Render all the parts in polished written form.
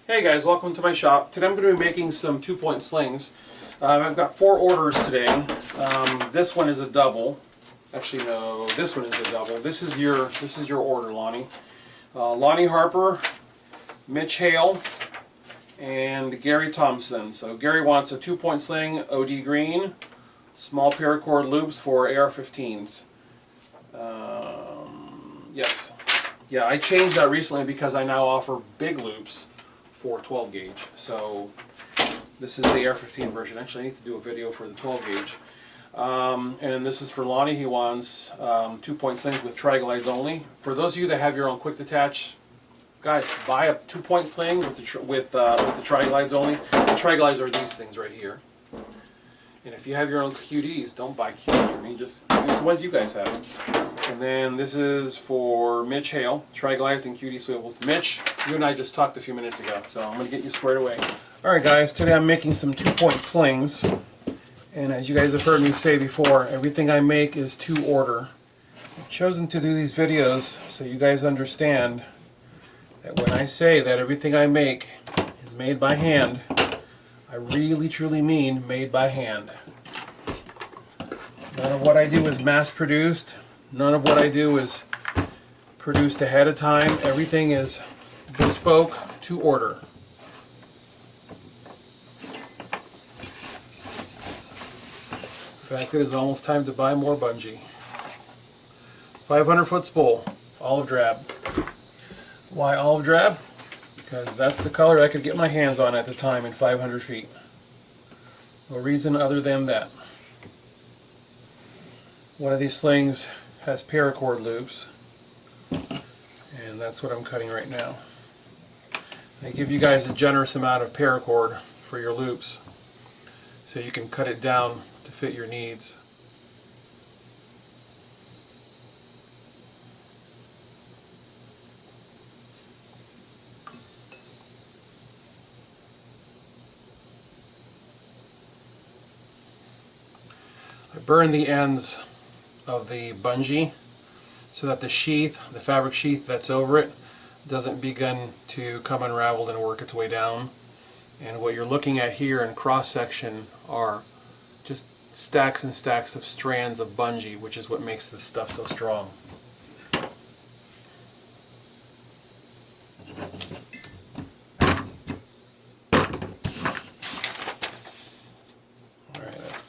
Hey guys, welcome to my shop. Today I'm going to be making some 2-point slings. I've got 4 orders today. This one is a double. Actually, no, this one is a double. This is your order, Lonnie. Lonnie Harper, Mitch Hale, and Gary Thompson. So Gary wants a 2-point sling, OD green, small paracord loops for AR-15s. Yes. Yeah, I changed that recently because I now offer big loops for 12 gauge. So this is the AR-15 version. Actually, I need to do a video for the 12 gauge. And this is for Lonnie. He wants 2-point slings with tri-glides only. For those of you that have your own quick detach, guys, buy a 2-point sling with the tri-glides only. The tri-glides are these things right here. And if you have your own QDs, don't buy QDs for me. Just use the ones you guys have. And then this is for Mitch Hale, tri-glides and QD swivels. Mitch, you and I just talked a few minutes ago, so I'm going to get you squared away. Alright guys, today I'm making some 2-point slings. And as you guys have heard me say before, everything I make is to order. I've chosen to do these videos so you guys understand that when I say that everything I make is made by hand, I really truly mean made by hand. None of what I do is mass produced. None of what I do is produced ahead of time. Everything is bespoke to order. In fact, it is almost time to buy more bungee. 500-foot spool, olive drab. Why olive drab? Because that's the color I could get my hands on at the time in 500 feet. No reason other than that. One of these slings has paracord loops, and that's what I'm cutting right now. I give you guys a generous amount of paracord for your loops so you can cut it down to fit your needs. I burn the ends of the bungee so that the sheath, the fabric sheath that's over it, doesn't begin to come unraveled and work its way down. And what you're looking at here in cross section are just stacks and stacks of strands of bungee, which is what makes this stuff so strong.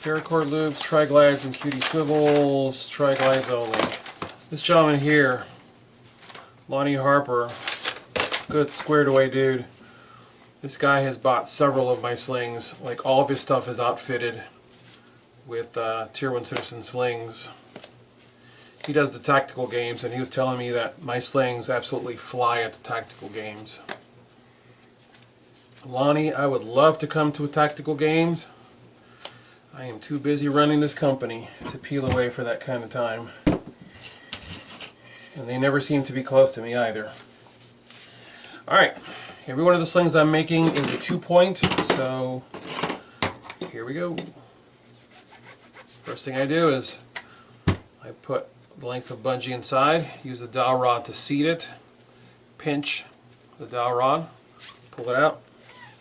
Paracord loops, tri-glides, and QD swivels, tri-glides only. This gentleman here, Lonnie Harper, good squared away dude. This guy has bought several of my slings. Like, all of his stuff is outfitted with Tier 1 Citizen slings. He does the tactical games, and he was telling me that my slings absolutely fly at the tactical games. Lonnie, I would love to come to a tactical games. I am too busy running this company to peel away for that kind of time. And they never seem to be close to me either. Alright, every one of the slings I'm making is a 2-point, so here we go. First thing I do is I put the length of bungee inside, use the dowel rod to seat it, pinch the dowel rod, pull it out,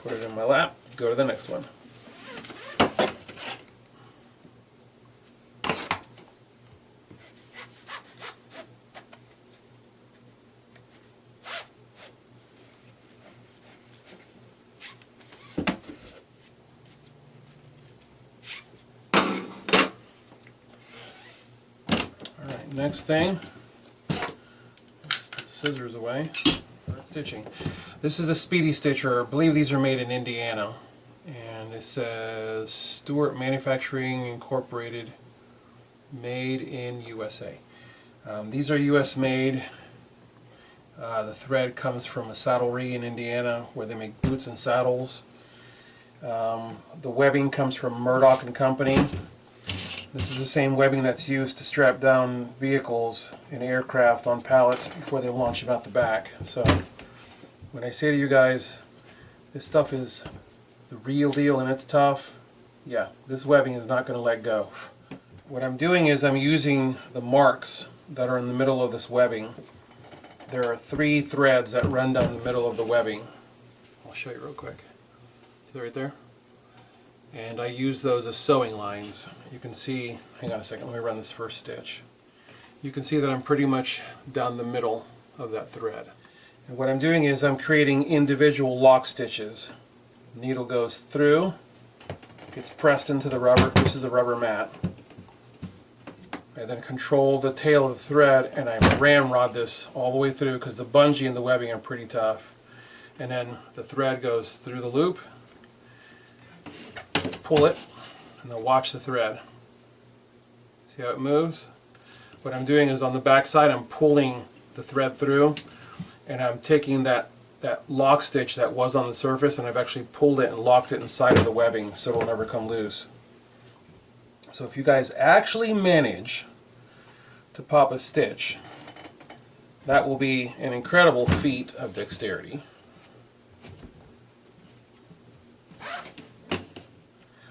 put it in my lap, go to the next one. Next thing, let's put the scissors away. Stitching. This is a Speedy Stitcher. I believe these are made in Indiana. And it says Stewart Manufacturing Incorporated, made in USA. These are US made. The thread comes from a saddlery in Indiana where they make boots and saddles. The webbing comes from Murdoch and Company. This is the same webbing that's used to strap down vehicles and aircraft on pallets before they launch them out the back. So when I say to you guys, this stuff is the real deal and it's tough, yeah, this webbing is not going to let go. What I'm doing is I'm using the marks that are in the middle of this webbing. There are 3 threads that run down the middle of the webbing. I'll show you real quick. See right there? And I use those as sewing lines. You can see, hang on a second, let me run this first stitch. You can see that I'm pretty much down the middle of that thread. And what I'm doing is I'm creating individual lock stitches. Needle goes through, gets pressed into the rubber. This is a rubber mat. I then control the tail of the thread and I ramrod this all the way through because the bungee and the webbing are pretty tough. And then the thread goes through the loop, pull it, and then watch the thread. See how it moves? What I'm doing is on the back side I'm pulling the thread through and I'm taking that lock stitch that was on the surface and I've actually pulled it and locked it inside of the webbing so it'll never come loose. So if you guys actually manage to pop a stitch, that will be an incredible feat of dexterity.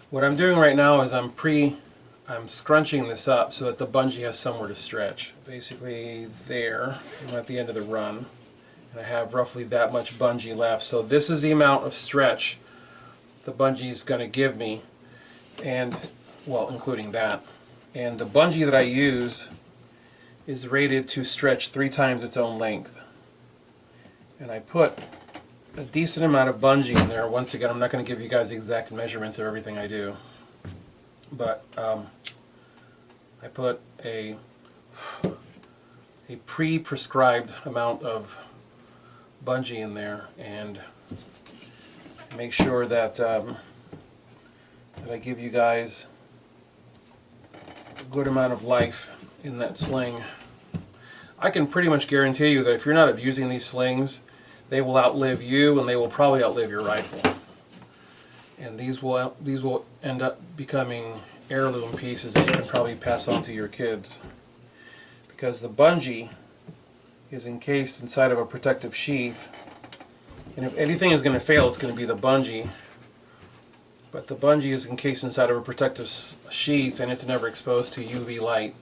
What I'm doing right now is I'm scrunching this up so that the bungee has somewhere to stretch. Basically there, I'm at the end of the run, and I have roughly that much bungee left. So this is the amount of stretch the bungee is going to give me, and well, including that. And the bungee that I use is rated to stretch 3 times its own length. And I put a decent amount of bungee in there. Once again, I'm not going to give you guys the exact measurements of everything I do, but I put a pre-prescribed amount of bungee in there and make sure that that I give you guys a good amount of life in that sling. I can pretty much guarantee you that if you're not abusing these slings, they will outlive you and they will probably outlive your rifle. And these will end up becoming heirloom pieces that you can probably pass on to your kids. Because the bungee is encased inside of a protective sheath, and if anything is going to fail, it's going to be the bungee. But the bungee is encased inside of a protective sheath and it's never exposed to UV light.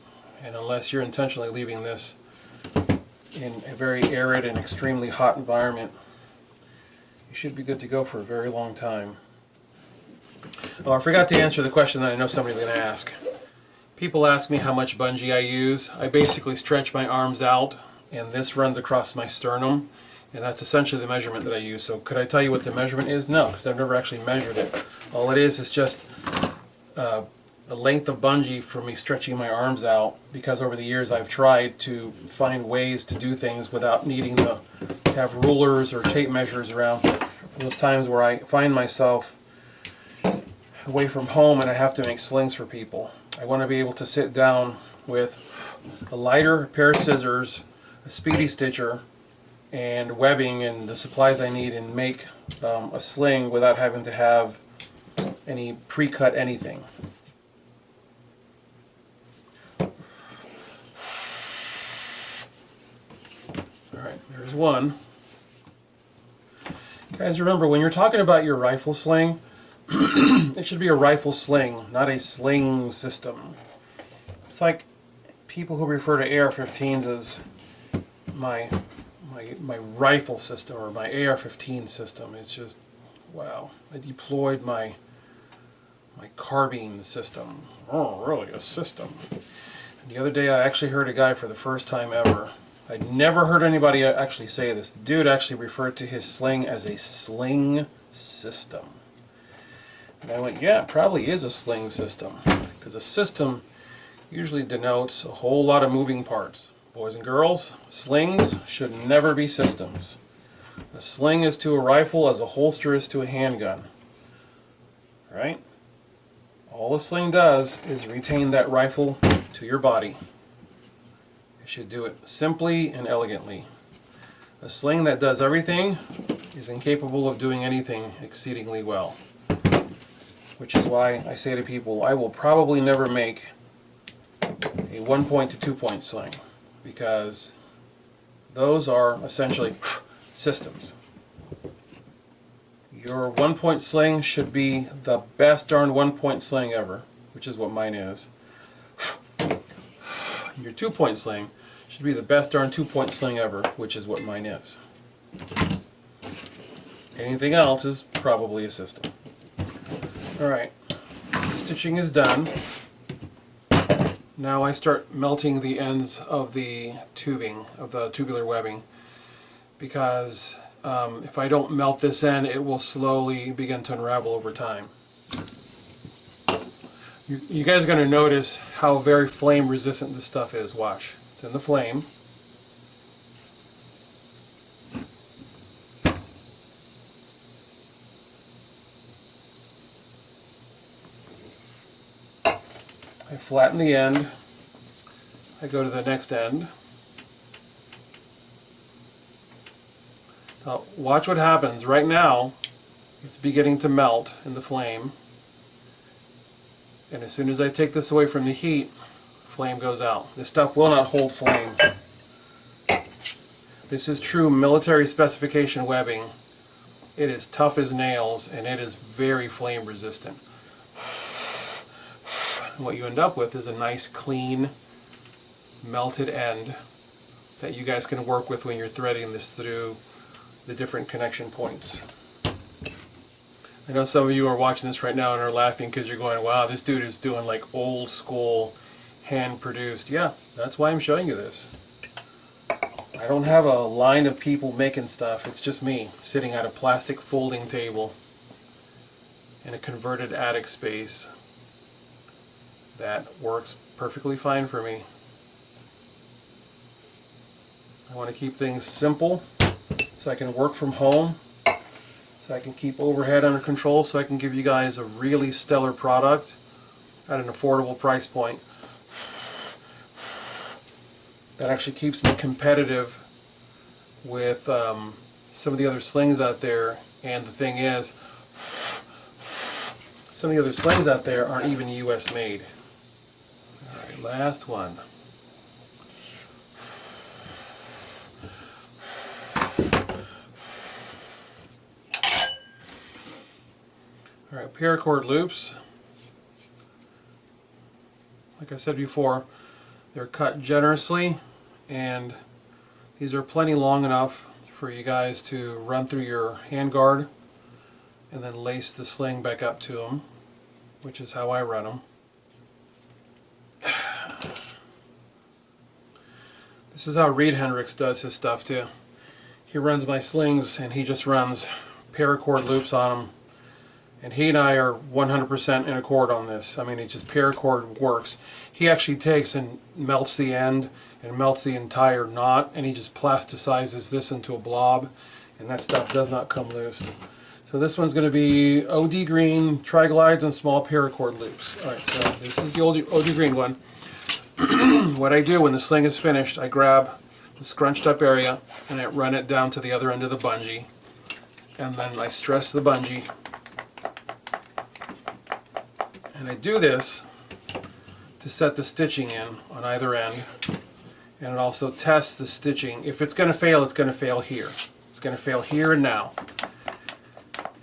And unless you're intentionally leaving this in a very arid and extremely hot environment, you should be good to go for a very long time. Oh, I forgot to answer the question that I know somebody's going to ask. People ask me how much bungee I use. I basically stretch my arms out and this runs across my sternum, and that's essentially the measurement that I use. So could I tell you what the measurement is? No, because I've never actually measured it. All it is just a length of bungee for me stretching my arms out, because over the years I've tried to find ways to do things without needing to have rulers or tape measures around. Those times where I find myself away from home and I have to make slings for people. I want to be able to sit down with a lighter, a pair of scissors, a speedy stitcher, and webbing and the supplies I need and make a sling without having to have any pre-cut anything. Alright, there's one. Guys, remember, when you're talking about your rifle sling, it should be a rifle sling, not a sling system. It's like people who refer to AR-15s as my rifle system or my AR-15 system. It's just, wow. I deployed my carbine system. Oh, really? A system? And the other day I actually heard a guy for the first time ever. I'd never heard anybody actually say this. The dude actually referred to his sling as a sling system. And I went, yeah, it probably is a sling system, because a system usually denotes a whole lot of moving parts. Boys and girls, slings should never be systems. A sling is to a rifle as a holster is to a handgun. Right? All a sling does is retain that rifle to your body. It should do it simply and elegantly. A sling that does everything is incapable of doing anything exceedingly well. Which is why I say to people, I will probably never make a 1-point to 2-point sling, because those are essentially systems. Your 1-point sling should be the best darn 1-point sling ever, which is what mine is. Your 2-point sling should be the best darn 2-point sling ever, which is what mine is. Anything else is probably a system. Alright, stitching is done. Now I start melting the ends of the tubing, of the tubular webbing, because if I don't melt this end, it will slowly begin to unravel over time. You guys are going to notice how very flame resistant this stuff is. Watch. It's in the flame. I flatten the end. I go to the next end. Now watch what happens. Right now it's beginning to melt in the flame. And as soon as I take this away from the heat, flame goes out. This stuff will not hold flame. This is true military specification webbing. It is tough as nails and it is very flame resistant. And what you end up with is a nice clean melted end that you guys can work with when you're threading this through the different connection points. I know some of you are watching this right now and are laughing because you're going, wow, this dude is doing like old school hand produced. Yeah, that's why I'm showing you this. I don't have a line of people making stuff. It's just me sitting at a plastic folding table in a converted attic space that works perfectly fine for me. I want to keep things simple so I can work from home, so I can keep overhead under control, so I can give you guys a really stellar product at an affordable price point that actually keeps me competitive with some of the other slings out there. And the thing is, some of the other slings out there aren't even US made. Alright, last one. Alright, paracord loops. Like I said before, they're cut generously, and these are plenty long enough for you guys to run through your handguard and then lace the sling back up to them, which is how I run them. This is how Reed Hendricks does his stuff too. He runs my slings and he just runs paracord loops on them. And he and I are 100% in accord on this. I mean, it just paracord works. He actually takes and melts the end and melts the entire knot, and he just plasticizes this into a blob, and that stuff does not come loose. So this one's going to be OD green, triglides, and small paracord loops. Alright, so this is the OD green one. What I do when the sling is finished, I grab the scrunched up area and I run it down to the other end of the bungee, and then I stress the bungee. And I do this to set the stitching in on either end, and it also tests the stitching. If it's going to fail, it's going to fail here. It's going to fail here and now,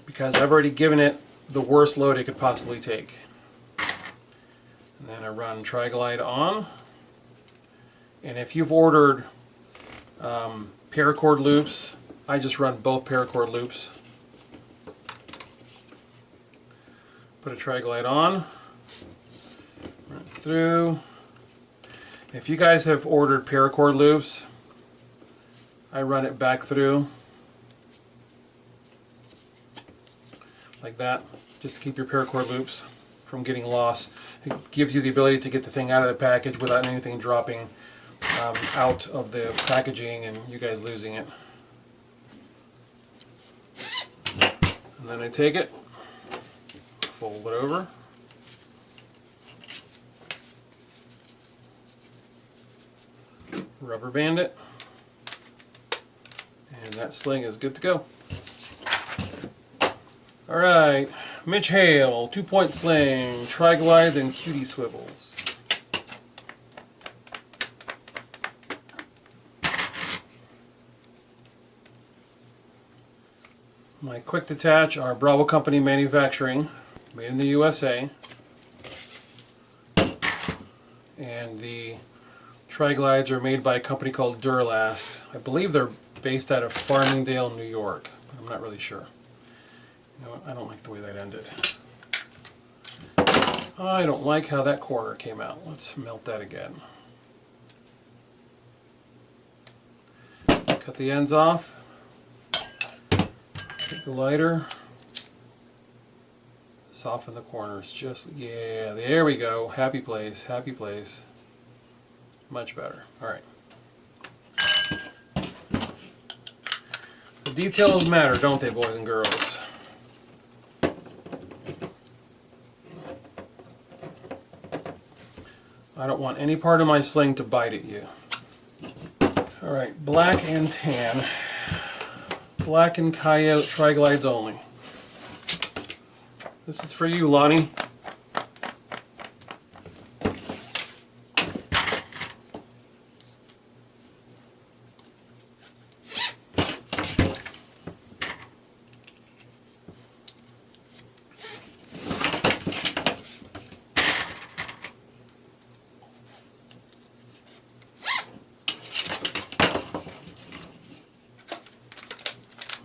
because I've already given it the worst load it could possibly take. And then I run triglide on, and if you've ordered paracord loops, I just run both paracord loops. Put a triglide on, run through. If you guys have ordered paracord loops, I run it back through like that, just to keep your paracord loops from getting lost. It gives you the ability to get the thing out of the package without anything dropping out of the packaging and you guys losing it. And then I take it, fold it over, rubber band it, and that sling is good to go. Alright, Mitch Hale, 2-point sling, triglides, and cutie swivels. My quick detach are Bravo Company manufacturing, made in the USA, and the triglides are made by a company called Duralast. I believe they're based out of Farmingdale, New York, but I'm not really sure. I don't like the way that ended. I don't like how that corner came out. Let's melt that again. Cut the ends off. Take the lighter. Soften the corners. Just, yeah, there we go. Happy place, happy place. Much better. Alright. The details matter, don't they, boys and girls? I don't want any part of my sling to bite at you. Alright, black and tan. Black and coyote tri-glides only. This is for you, Lonnie.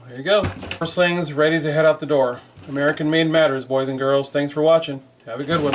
There you go. Our sling's ready to head out the door. American made matters, boys and girls. Thanks for watching. Have a good one.